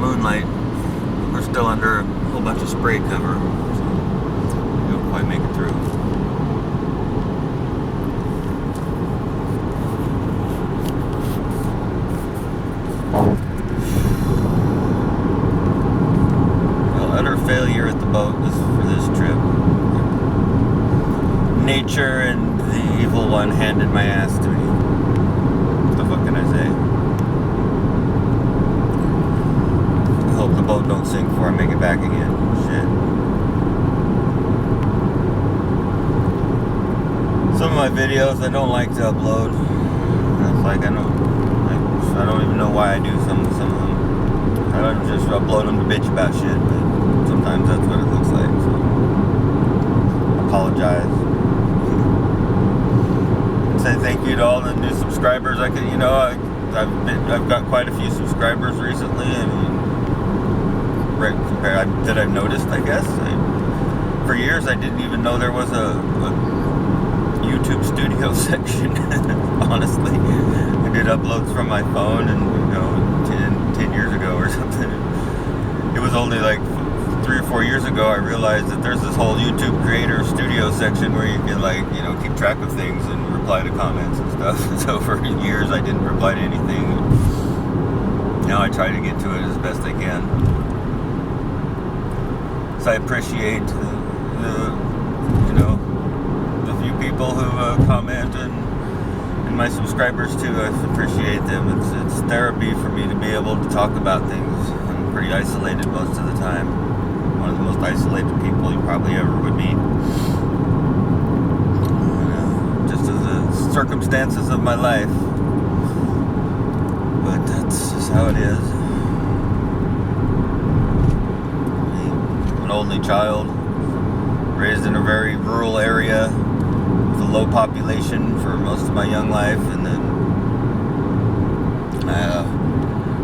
moonlight. We're still under a whole bunch of spray cover, so we don't quite make it through. Well, utter failure at the boat for this trip. Nature and the evil one handed my ass to me. What the fuck can I say? I hope the boat don't sink before I make it back again. Shit. Some of my videos I don't like to upload. It's like I don't even know why I do some of them. I don't just upload them to bitch about shit, but sometimes that's what it looks like. So I apologize. Say thank you to all the new subscribers. I've got quite a few subscribers recently, and that I've noticed. I guess for years I didn't even know there was a YouTube studio section. Honestly, I did uploads from my phone, and 10 years ago or something. It was only like 3 or 4 years ago I realized that there's this whole YouTube creator studio section where you can keep track of things and reply to comments and stuff. So for years I didn't reply to anything. Now I try to get to it as best I can. So I appreciate the few people who comment, and my subscribers too. I appreciate them. It's therapy for me to be able to talk about things. I'm pretty isolated most of the time. One of the most isolated people you probably ever would meet. Just as the circumstances of my life. But that's just how it is. I'm an only child, raised in a very rural area with a low population for most of my young life, and then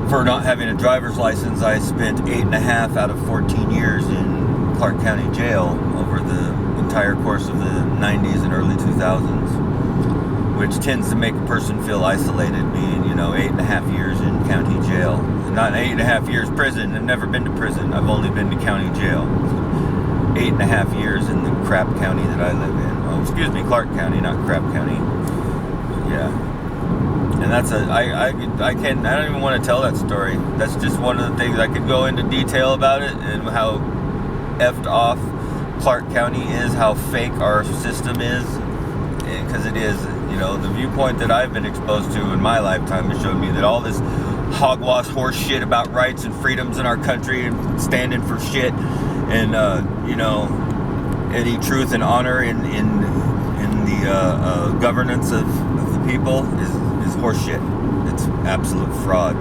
for not having a driver's license, I spent 8.5 out of 14 years in Clark County Jail over the entire course of the 90s and early 2000s, which tends to make a person feel isolated, being 8.5 years in county jail. Not 8.5 years prison. I've never been to prison. I've only been to county jail. 8.5 years in the crap county that I live in. Oh, excuse me, Clark County, not crap county. Yeah. And that's I don't even want to tell that story. That's just one of the things. I could go into detail about it and how effed off Clark County is, how fake our system is, because it is. The viewpoint that I've been exposed to in my lifetime has shown me that all this hogwash horse shit about rights and freedoms in our country and standing for shit and any truth and honor in the governance of the people is horse shit. It's absolute fraud.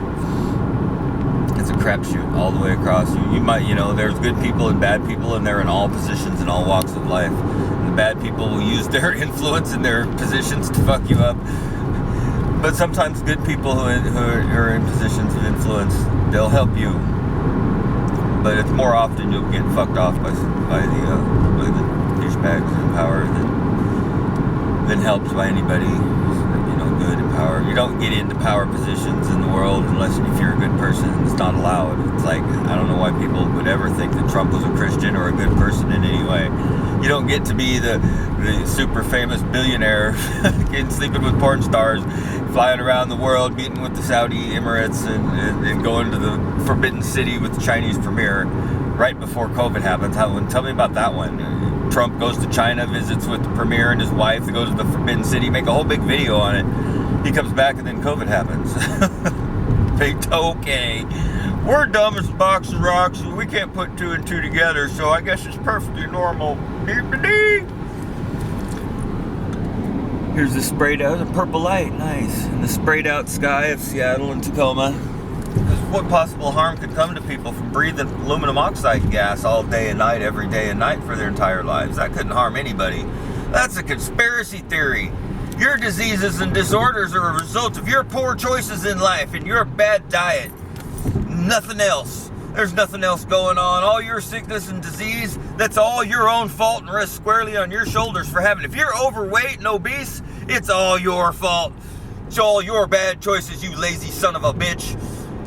It's a crapshoot all the way across. You might, there's good people and bad people, and they're in all positions in all walks of life. And the bad people will use their influence and their positions to fuck you up. But sometimes good people who are in positions of influence, they'll help you. But it's more often you'll get fucked off by the douchebags in power than helped by anybody good in power. You don't get into power positions in the world unless if you're a good person. It's not allowed. It's like, I don't know why people would ever think that Trump was a Christian or a good person in any way. You don't get to be the super famous billionaire getting sleeping with porn stars, flying around the world, meeting with the Saudi Emirates and going to the Forbidden City with the Chinese premier right before COVID happens. Tell me about that one. Trump goes to China, visits with the premier and his wife. They go to the Forbidden City, make a whole big video on it. He comes back and then COVID happens. Okay, we're dumb as a box of rocks and we can't put 2 and 2 together, so I guess it's perfectly normal. Here's the sprayed out, a purple light, nice. And the sprayed out sky of Seattle and Tacoma. What possible harm could come to people from breathing aluminum oxide gas all day and night, every day and night for their entire lives? That couldn't harm anybody. That's a conspiracy theory. Your diseases and disorders are a result of your poor choices in life and your bad diet. Nothing else. There's nothing else going on. All your sickness and disease, that's all your own fault and rests squarely on your shoulders for having. If you're overweight and obese, it's all your fault. It's all your bad choices, you lazy son of a bitch.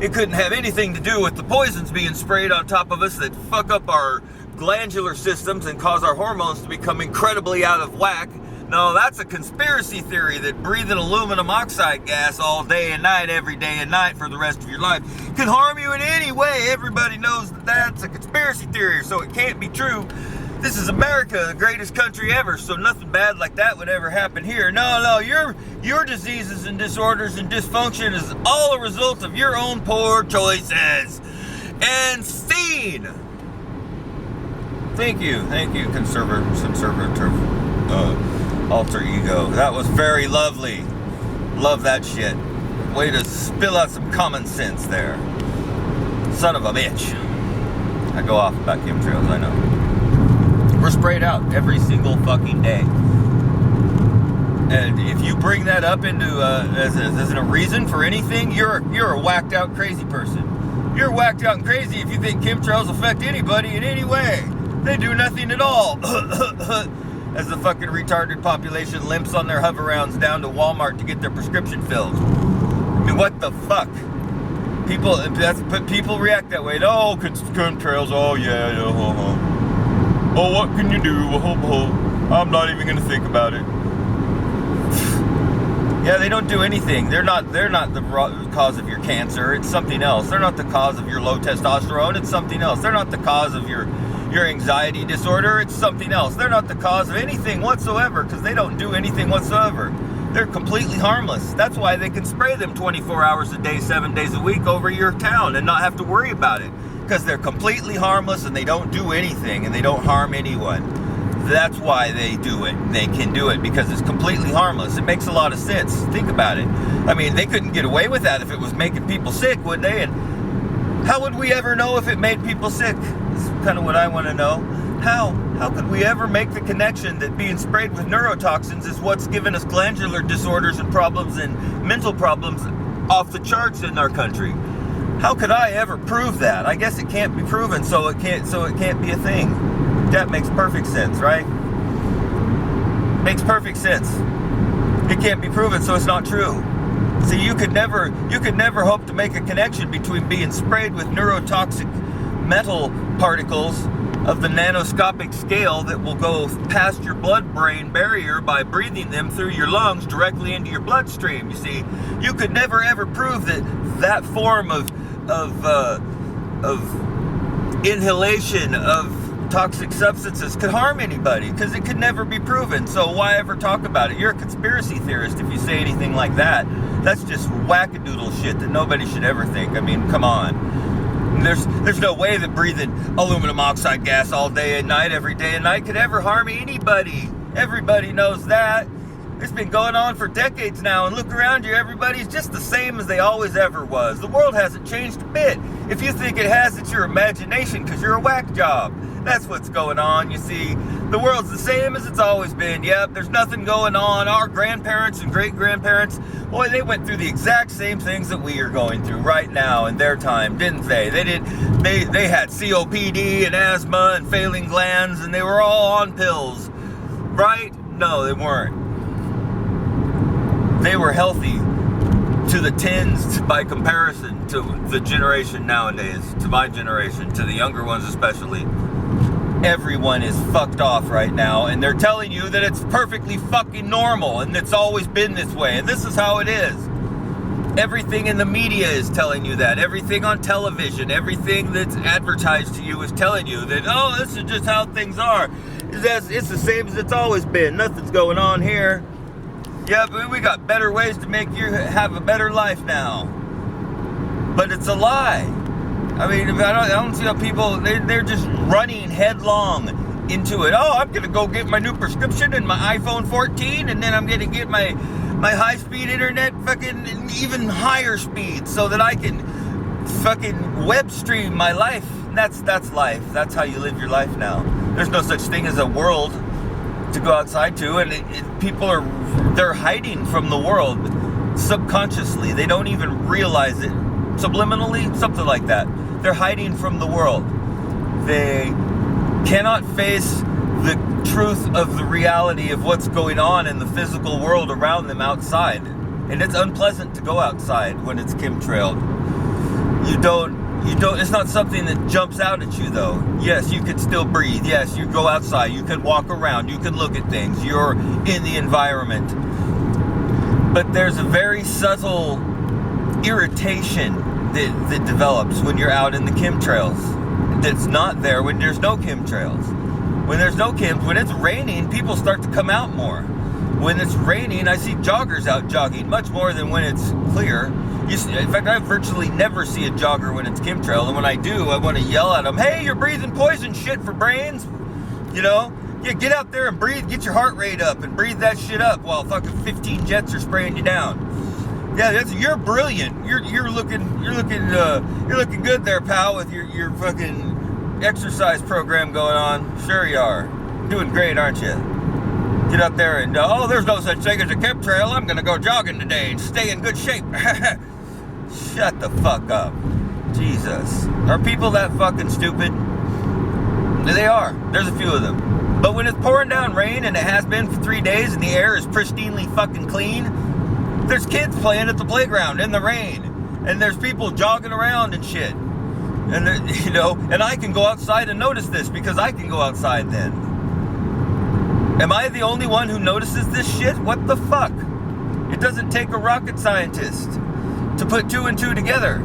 It couldn't have anything to do with the poisons being sprayed on top of us that fuck up our glandular systems and cause our hormones to become incredibly out of whack. No, that's a conspiracy theory that breathing aluminum oxide gas all day and night, every day and night for the rest of your life can harm you in any way. Everybody knows that that's a conspiracy theory, so it can't be true. This is America, the greatest country ever, so nothing bad like that would ever happen here. No, your diseases and disorders and dysfunction is all a result of your own poor choices. And scene. Thank you, conservative alter ego. That was very lovely. Love that shit. Way to spill out some common sense there. Son of a bitch. I go off about chemtrails, I know. We're sprayed out every single fucking day. And if you bring that up into as a reason for anything, you're a whacked out crazy person. You're whacked out and crazy if you think chemtrails affect anybody in any way. They do nothing at all. As the fucking retarded population limps on their hover-rounds down to Walmart to get their prescription filled. I mean, what the fuck? People react that way. Oh, chemtrails. Oh yeah. Oh, what can you do? I'm not even gonna think about it. Yeah, they don't do anything. They're not the cause of your cancer. It's something else. They're not the cause of your low testosterone. It's something else. They're not the cause of your anxiety disorder. It's something else. They're not the cause of anything whatsoever because they don't do anything whatsoever. They're completely harmless. That's why they can spray them 24 hours a day, 7 days a week over your town and not have to worry about it. Because they're completely harmless and they don't do anything and they don't harm anyone. That's why they do it. They can do it because it's completely harmless. It makes a lot of sense. Think about it. I mean, they couldn't get away with that if it was making people sick, would they? And how would we ever know if it made people sick? That's kind of what I want to know. How could we ever make the connection that being sprayed with neurotoxins is what's given us glandular disorders and problems and mental problems off the charts in our country? How could I ever prove that? I guess it can't be proven, so it can't be a thing. That makes perfect sense, right? Makes perfect sense. It can't be proven, so it's not true. See, you could never hope to make a connection between being sprayed with neurotoxic metal particles of the nanoscopic scale that will go past your blood-brain barrier by breathing them through your lungs directly into your bloodstream. You see, you could never ever prove that form of inhalation of toxic substances could harm anybody because it could never be proven. So why ever talk about it? You're a conspiracy theorist if you say anything like that. That's just wackadoodle shit that nobody should ever think. I mean, come on. There's no way that breathing aluminum oxide gas all day and night, every day and night could ever harm anybody. Everybody knows that. It's been going on for decades now, and look around you, everybody's just the same as they always ever was. The world hasn't changed a bit. If you think it has, it's your imagination because you're a whack job. That's what's going on, you see. The world's the same as it's always been. Yep, there's nothing going on. Our grandparents and great-grandparents, boy, they went through the exact same things that we are going through right now in their time, didn't they? They had COPD and asthma and failing glands, and they were all on pills, right? No, they weren't. They were healthy to the tens by comparison to the generation nowadays, to my generation, to the younger ones especially. Everyone is fucked off right now, and they're telling you that it's perfectly fucking normal and it's always been this way, and this is how it is. Everything in the media is telling you that. Everything on television, everything that's advertised to you is telling you that, oh, this is just how things are. It's the same as it's always been. Nothing's going on here. Yeah, but we got better ways to make you have a better life now. But it's a lie. I mean, I don't see how people, they're just running headlong into it. Oh, I'm going to go get my new prescription and my iPhone 14, and then I'm going to get my high-speed internet fucking even higher speed so that I can fucking web stream my life. That's life. That's how you live your life now. There's no such thing as a world to go outside to, and they're hiding from the world subconsciously. They don't even realize it. Subliminally, something like that. They're hiding from the world. They cannot face the truth of the reality of what's going on in the physical world around them outside. And it's unpleasant to go outside when it's chemtrailed. it's not something that jumps out at you though. Yes, you could still breathe. Yes, you go outside, you can walk around, you can look at things, you're in the environment. But there's a very subtle irritation that develops when you're out in the chemtrails that's not there when there's no chemtrails. When there's no when it's raining, people start to come out more. When it's raining, I see joggers out jogging much more than when it's clear. In fact, I virtually never see a jogger when it's chemtrail, and when I do, I want to yell at them, hey, you're breathing poison shit for brains, you know? Yeah, get out there and breathe, get your heart rate up and breathe that shit up while fucking 15 jets are spraying you down. Yeah, you're brilliant. You're looking good there, pal, with your fucking exercise program going on. Sure you are. Doing great, aren't you? Get out there and, there's no such thing as a chemtrail. I'm going to go jogging today and stay in good shape. Shut the fuck up. Jesus. Are people that fucking stupid? They are. There's a few of them. But when it's pouring down rain, and it has been for 3 days, and the air is pristinely fucking clean, there's kids playing at the playground in the rain. And there's people jogging around and shit. And, and I can go outside and notice this because I can go outside then. Am I the only one who notices this shit? What the fuck? It doesn't take a rocket scientist to put 2 and 2 together.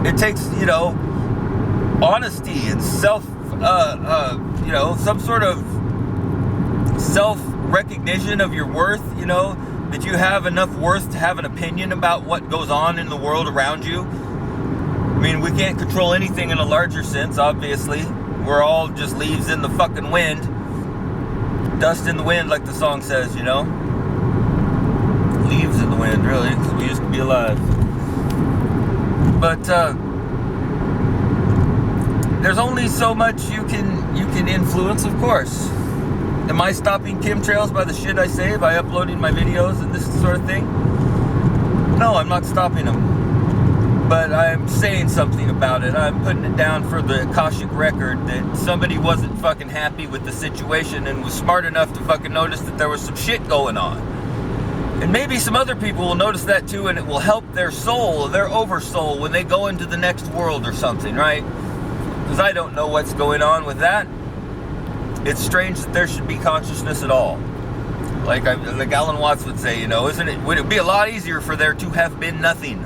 It takes, honesty and some sort of self-recognition of your worth, that you have enough worth to have an opinion about what goes on in the world around you. I mean, we can't control anything in a larger sense, obviously. We're all just leaves in the fucking wind. Dust in the wind, like the song says, Leaves in the wind, really, because we used to be alive. But there's only so much you can influence, of course. Am I stopping chemtrails by the shit I say, by uploading my videos and this sort of thing? No, I'm not stopping them. But I'm saying something about it. I'm putting it down for the Akashik record that somebody wasn't fucking happy with the situation and was smart enough to fucking notice that there was some shit going on. And maybe some other people will notice that too, and it will help their soul, their oversoul, when they go into the next world or something, right? Because I don't know what's going on with that. It's strange that there should be consciousness at all. Like Alan Watts would say, would it be a lot easier for there to have been nothing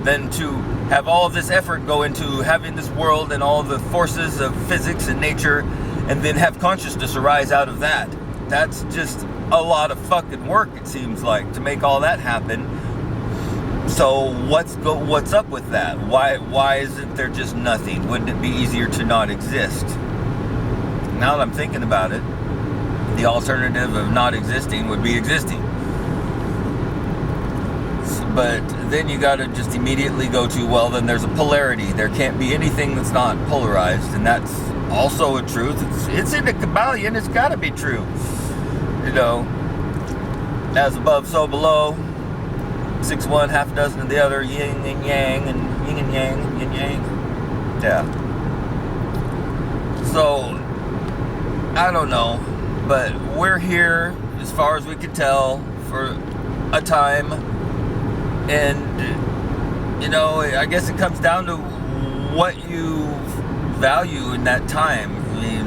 than to have all this effort go into having this world and all the forces of physics and nature, and then have consciousness arise out of that. That's just a lot of fucking work, it seems like, to make all that happen. So what's up with that? Why isn't there just nothing? Wouldn't it be easier to not exist? Now that I'm thinking about it, the alternative of not existing would be existing. But then you gotta just immediately go to, well, then there's a polarity. There can't be anything that's not polarized, and that's also a truth. It's in the Kabbalion, it's gotta be true. As above, so below. 6 one, half a dozen of the other, yin and yang, and yin and yang, yin yang. Yeah. So, I don't know, but we're here, as far as we can tell, for a time. And, I guess it comes down to what you value in that time. I mean,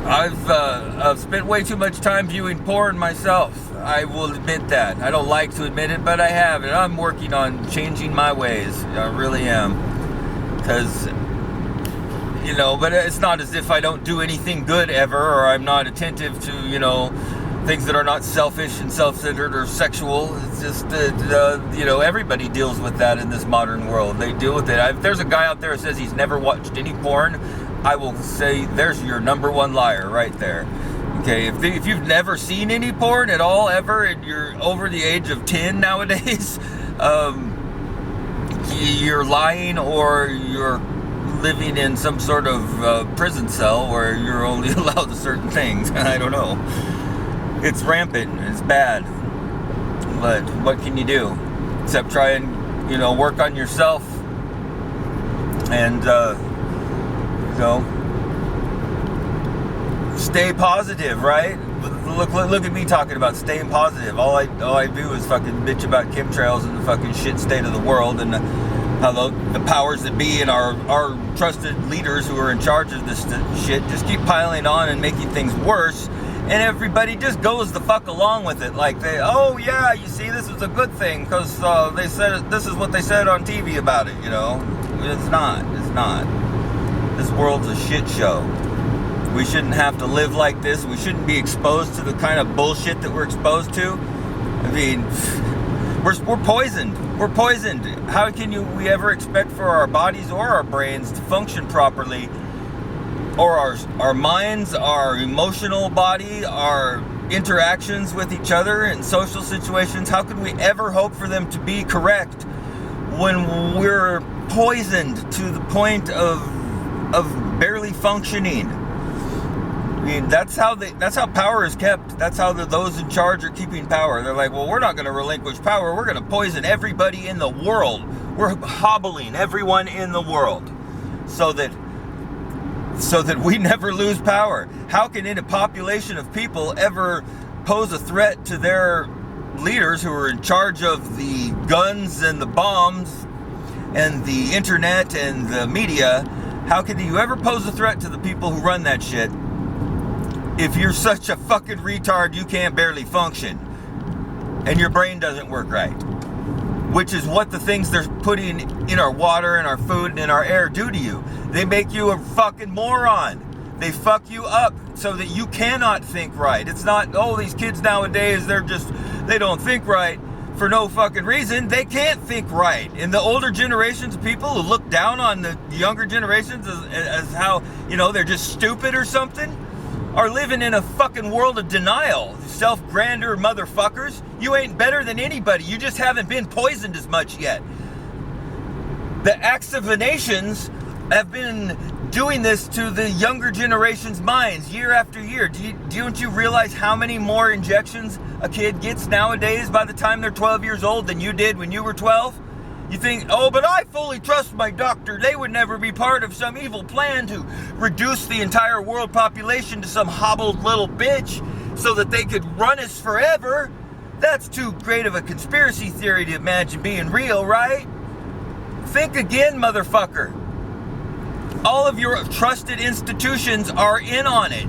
I've spent way too much time viewing porn myself. I will admit that. I don't like to admit it, but I have. And I'm working on changing my ways. I really am. Because, but it's not as if I don't do anything good ever, or I'm not attentive to, things that are not selfish and self-centered or sexual. It's just everybody deals with that in this modern world. They deal with it. If there's a guy out there who says he's never watched any porn, I will say there's your number one liar right there. Okay, if you've never seen any porn at all ever, and you're over the age of 10 nowadays, you're lying, or you're living in some sort of prison cell where you're only allowed certain things. I don't know. It's rampant. It's bad. But what can you do? Except try and, work on yourself. And, stay positive, right? look at me talking about staying positive. All I do is fucking bitch about chemtrails and the fucking shit state of the world, and how the powers that be and our trusted leaders who are in charge of this shit just keep piling on and making things worse, and everybody just goes the fuck along with it. Like oh yeah, you see, this is a good thing because they said this is what they said on TV about it. You know, it's not. This world's a shit show. We shouldn't have to live like this. We shouldn't be exposed to the kind of bullshit that we're exposed to. I mean, we're poisoned. We're poisoned. How can we ever expect for our bodies or our brains to function properly, or our minds, our emotional body, our interactions with each other in social situations? How can we ever hope for them to be correct when we're poisoned to the point of barely functioning? I mean, that's how power is kept. That's how those in charge are keeping power. They're like, well, we're not going to relinquish power. We're going to poison everybody in the world. We're hobbling everyone in the world so that we never lose power. How can a population of people ever pose a threat to their leaders who are in charge of the guns and the bombs and the internet and the media? How can you ever pose a threat to the people who run that shit if you're such a fucking retard you can't barely function and your brain doesn't work right? Which is what the things they're putting in our water and our food and in our air do to you. They make you a fucking moron. They fuck you up so that you cannot think right. It's not, oh, these kids nowadays, they don't think right for no fucking reason. They can't think right. And the older generations of people who look down on the younger generations as how, they're just stupid or something, are living in a fucking world of denial. Self-grandeur motherfuckers. You ain't better than anybody. You just haven't been poisoned as much yet. The acts of the nations have been doing this to the younger generation's minds year after year. Don't you realize how many more injections a kid gets nowadays by the time they're 12 years old than you did when you were 12? You think, oh, but I fully trust my doctor. They would never be part of some evil plan to reduce the entire world population to some hobbled little bitch so that they could run us forever. That's too great of a conspiracy theory to imagine being real, right? Think again, motherfucker. All of your trusted institutions are in on it.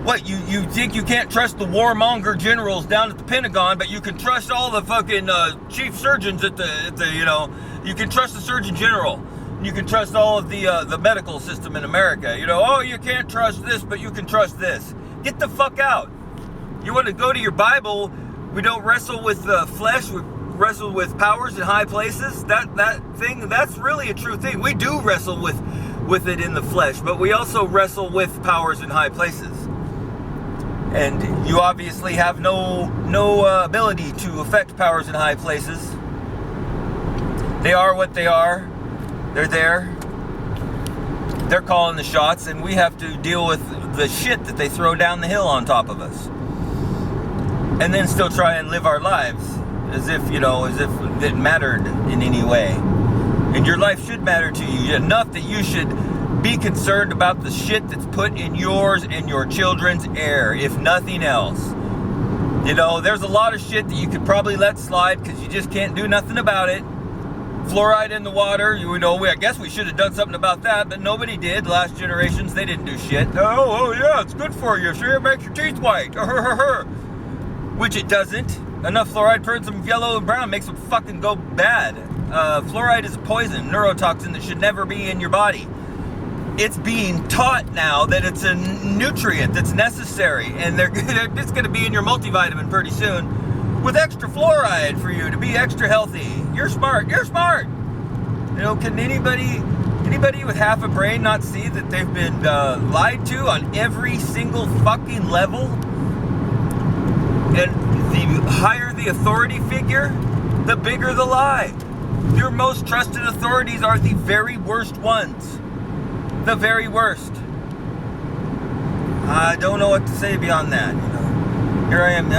What, you think you can't trust the warmonger generals down at the Pentagon, but you can trust all the fucking chief surgeons at the you can trust the Surgeon General. You can trust all of the medical system in America. Oh, you can't trust this, but you can trust this. Get the fuck out. You want to go to your Bible? We don't wrestle with flesh. We wrestle with powers in high places. That thing, that's really a true thing. We do wrestle with it in the flesh, but we also wrestle with powers in high places. And you obviously have no ability to affect powers in high places. They are what they are. They're there. They're calling the shots, and we have to deal with the shit that they throw down the hill on top of us. And then still try and live our lives as if it mattered in any way. And your life should matter to you enough that you should be concerned about the shit that's put in yours and your children's air, if nothing else. There's a lot of shit that you could probably let slide because you just can't do nothing about it. Fluoride in the water, I guess we should have done something about that, but nobody did. Last generations, they didn't do shit. Oh yeah, it's good for you. Sure, it makes your teeth white. Which it doesn't. Enough fluoride turns them yellow and brown, makes them fucking go bad. Fluoride is a poison, neurotoxin that should never be in your body. It's being taught now that it's a nutrient that's necessary, and it's going to be in your multivitamin pretty soon with extra fluoride for you to be extra healthy. You're smart. Can anybody with half a brain not see that they've been lied to on every single fucking level? And the higher the authority figure, the bigger the lie. Your most trusted authorities are the very worst ones. The very worst. I don't know what to say beyond that. Here I am.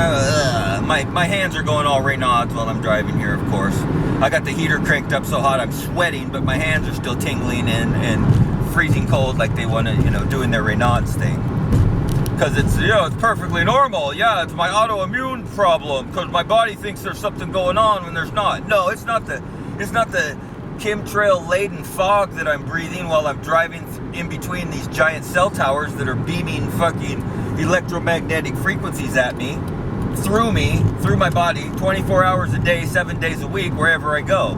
My hands are going all Raynaud's while I'm driving here, of course. I got the heater cranked up so hot I'm sweating, but my hands are still tingling and freezing cold like they want to, doing their Raynaud's thing. because it's, you know, it's perfectly normal. Yeah, it's my autoimmune problem because my body thinks there's something going on when there's not. No, it's not the chemtrail laden fog that I'm breathing while I'm driving in between these giant cell towers that are beaming fucking electromagnetic frequencies at me, through my body, 24 hours a day, 7 days a week, wherever I go.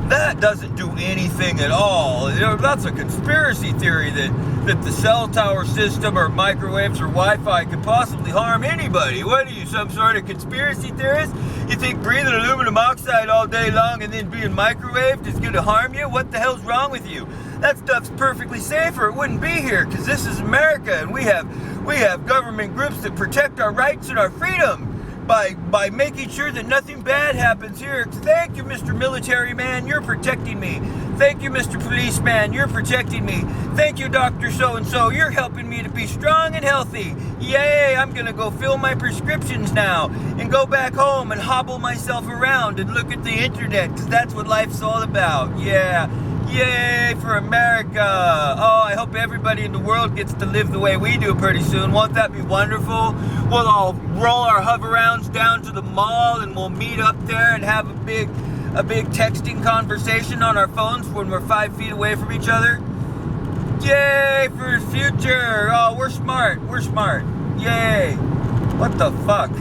That doesn't do anything at all. You know, that's a conspiracy theory that the cell tower system or microwaves or Wi-Fi could possibly harm anybody. What are you, some sort of conspiracy theorist? You think breathing aluminum oxide all day long and then being microwaved is going to harm you? What the hell's wrong with you? That stuff's perfectly safe or it wouldn't be here, because this is America and we have government groups that protect our rights and our freedom by making sure that nothing bad happens here. Thank you, Mr. Military Man, you're protecting me. Thank you, Mr. Policeman, you're protecting me. Thank you, Dr. So-and-so, you're helping me to be strong and healthy. Yay, I'm gonna go fill my prescriptions now and go back home and hobble myself around and look at the internet, because that's what life's all about. Yeah. Yay for America. Oh, I hope everybody in the world gets to live the way we do pretty soon. Won't that be wonderful? We'll all roll our hover-rounds down to the mall and we'll meet up there and have a big texting conversation on our phones when we're 5 feet away from each other. Yay for the future. Oh, we're smart. Yay. What the fuck?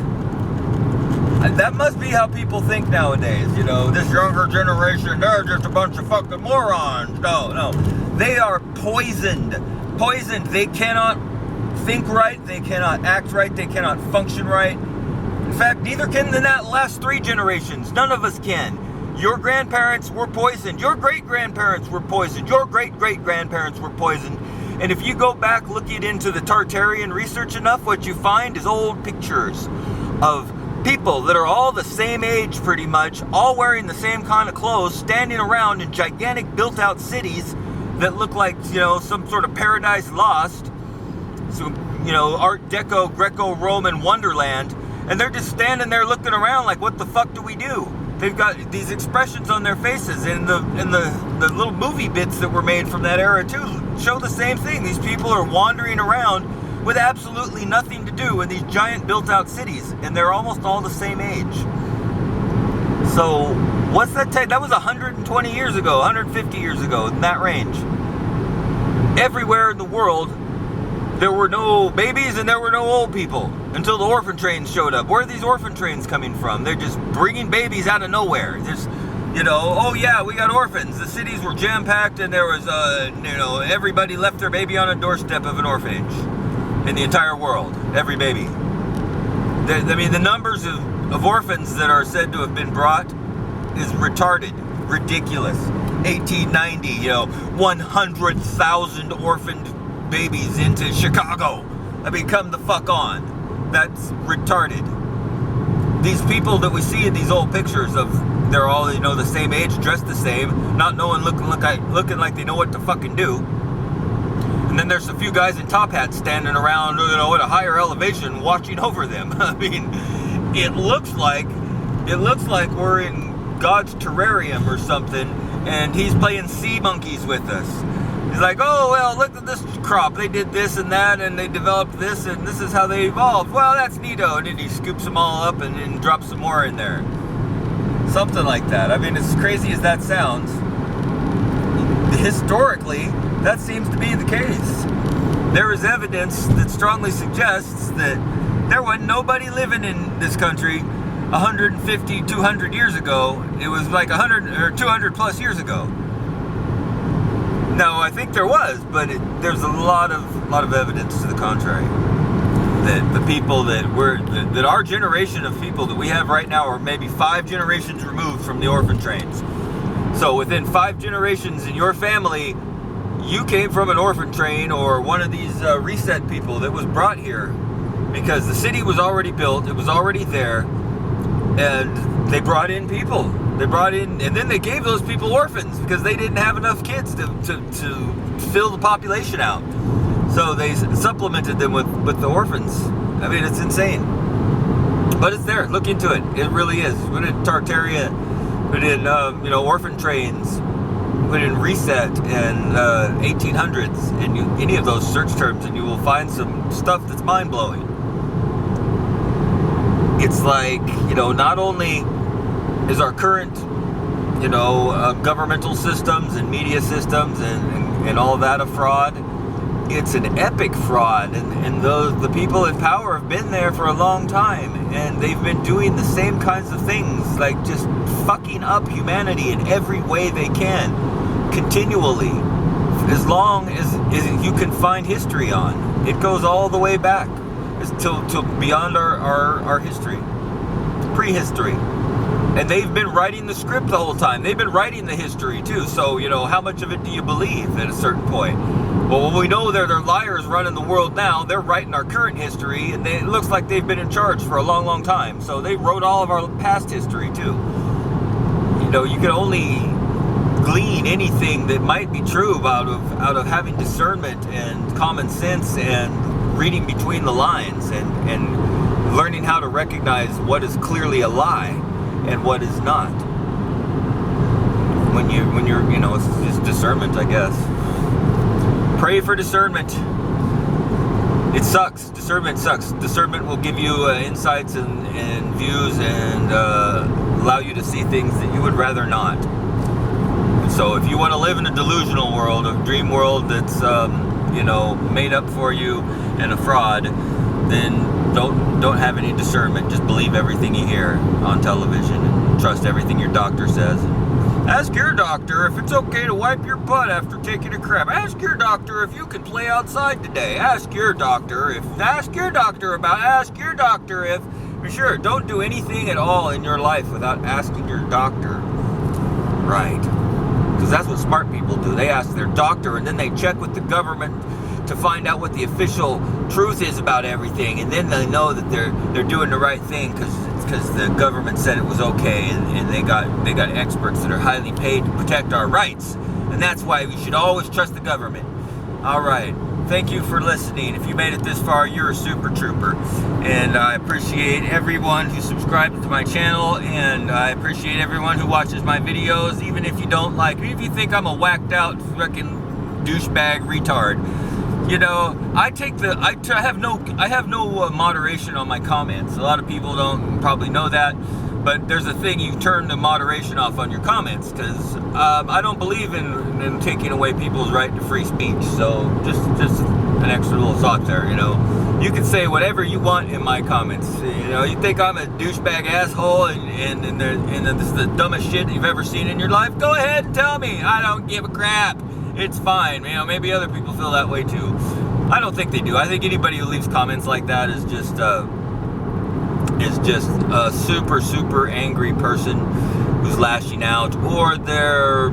That must be how people think nowadays, you know, this younger generation, they're just a bunch of fucking morons. No, they are poisoned. They cannot think right, they cannot act right, they cannot function right. In fact, neither can the last 3 generations. None of us can. Your grandparents were poisoned, your great-grandparents were poisoned, your great-great-grandparents were poisoned. And if you go back looking into the Tartarian research enough, what you find is old pictures of people that are all the same age pretty much, all wearing the same kind of clothes, standing around in gigantic built-out cities that look like, you know, some sort of paradise lost. So, you know, Art Deco, Greco-Roman wonderland. And they're just standing there looking around like, what the fuck do we do? They've got these expressions on their faces, and the little movie bits that were made from that era too show the same thing. These people are wandering around with absolutely nothing to do in these giant built-out cities, and they're almost all the same age. So, what's that take? That was 120 years ago, 150 years ago, in that range. Everywhere in the world, there were no babies and there were no old people until the orphan trains showed up. Where are these orphan trains coming from? They're just bringing babies out of nowhere. There's, you know, oh yeah, we got orphans. The cities were jam-packed and there was, you know, everybody left their baby on a doorstep of an orphanage. In the entire world, every baby. I mean, the numbers of orphans that are said to have been brought is retarded, ridiculous. 1890, you know, 100,000 orphaned babies into Chicago. I mean, come the fuck on. That's retarded. These people that we see in these old pictures of, they're all, you know, the same age, dressed the same, not knowing, looking like they know what to fucking do. And then there's a few guys in top hats standing around, you know, at a higher elevation watching over them. I mean, it looks like we're in God's terrarium or something, and he's playing sea monkeys with us. He's like, oh, well, look at this crop. They did this and that, and they developed this, and this is how they evolved. Well, that's neato. And then he scoops them all up and then drops some more in there. Something like that. I mean, as crazy as that sounds, historically, that seems to be the case. There is evidence that strongly suggests that there wasn't nobody living in this country 150, 200 years ago. It was like 100 or 200 plus years ago. No, I think there was, but there's a lot of evidence to the contrary. That the people that our generation of people that we have right now are maybe 5 generations removed from the orphan trains. So within 5 generations in your family, you came from an orphan train or one of these reset people that was brought here because the city was already built, it was already there, and they brought in people. They brought in, and then they gave those people orphans because they didn't have enough kids to fill the population out. So they supplemented them with the orphans. I mean, it's insane. But it's there. Look into it. It really is. We did Tartaria. We did, you know, orphan trains. put in reset and 1800s and any of those search terms, and you will find some stuff that's mind-blowing. It's like, not only is our current, governmental systems and media systems and all that a fraud, it's an epic fraud, and the people in power have been there for a long time, and they've been doing the same kinds of things, like just fucking up humanity in every way they can, continually, as long as you can find history on. It goes all the way back to beyond our history, prehistory. And they've been writing the script the whole time. They've been writing the history too. So, how much of it do you believe at a certain point? Well, when we know they're liars running the world now, they're writing our current history, and it looks like they've been in charge for a long, long time. So they wrote all of our past history too. You can only glean anything that might be true out of having discernment and common sense and reading between the lines and learning how to recognize what is clearly a lie and what is not. When you're, it's just discernment, I guess. Pray for discernment. It sucks. Discernment sucks. Discernment will give you insights and views and allow you to see things that you would rather not. So if you want to live in a delusional world, a dream world that's, made up for you and a fraud, then don't have any discernment. Just believe everything you hear on television and trust everything your doctor says. Ask your doctor if it's okay to wipe your butt after taking a crap. Ask your doctor if you can play outside today. Ask your doctor if. Sure, don't do anything at all in your life without asking your doctor. Right. Because that's what smart people do. They ask their doctor, and then they check with the government to find out what the official truth is about everything, and then they know that they're doing the right thing because the government said it was okay, and they got experts that are highly paid to protect our rights, and that's why we should always trust the government. All right, thank you for listening. If you made it this far, you're a super trooper, and I appreciate everyone who subscribes to my channel, and I appreciate everyone who watches my videos, even if you don't like me, if you think I'm a whacked out fucking douchebag retard. I have no moderation on my comments. A lot of people don't probably know that, but there's a thing, you turn the moderation off on your comments, because I don't believe in taking away people's right to free speech. So just an extra little thought there. You can say whatever you want in my comments. You think I'm a douchebag asshole and this is the dumbest shit you've ever seen in your life? Go ahead and tell me. I don't give a crap. It's fine. Maybe other people feel that way too. I don't think they do. I think anybody who leaves comments like that is just a super, super angry person who's lashing out, or they're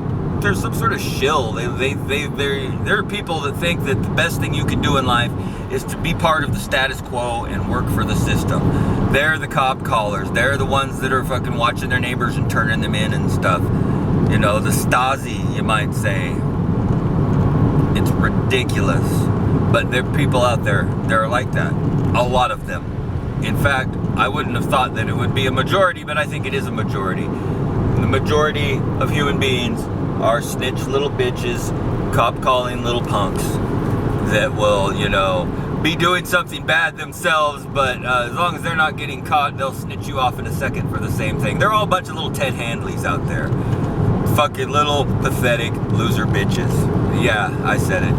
some sort of shill. There are people that think that the best thing you can do in life is to be part of the status quo and work for the system. They're the cop callers. They're the ones that are fucking watching their neighbors and turning them in and stuff. The Stasi, you might say. It's ridiculous, but there are people out there that are like that. A lot of them. In fact, I wouldn't have thought that it would be a majority, but I think it is a majority. The majority of human beings are snitch little bitches, cop-calling little punks that will, be doing something bad themselves, but as long as they're not getting caught, they'll snitch you off in a second for the same thing. They're all a bunch of little Ted Handleys out there. Fucking little pathetic loser bitches. Yeah, I said it.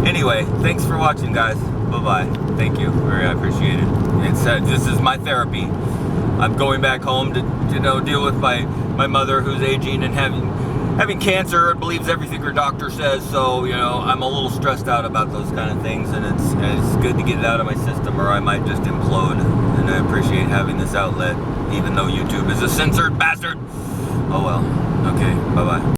Anyway, thanks for watching, guys. Bye-bye. Thank you. I appreciate it. This is my therapy. I'm going back home to deal with my mother, who's aging and having cancer and believes everything her doctor says. So I'm a little stressed out about those kind of things, and it's good to get it out of my system, or I might just implode. And I appreciate having this outlet, even though YouTube is a censored bastard. Oh well. Okay, bye-bye.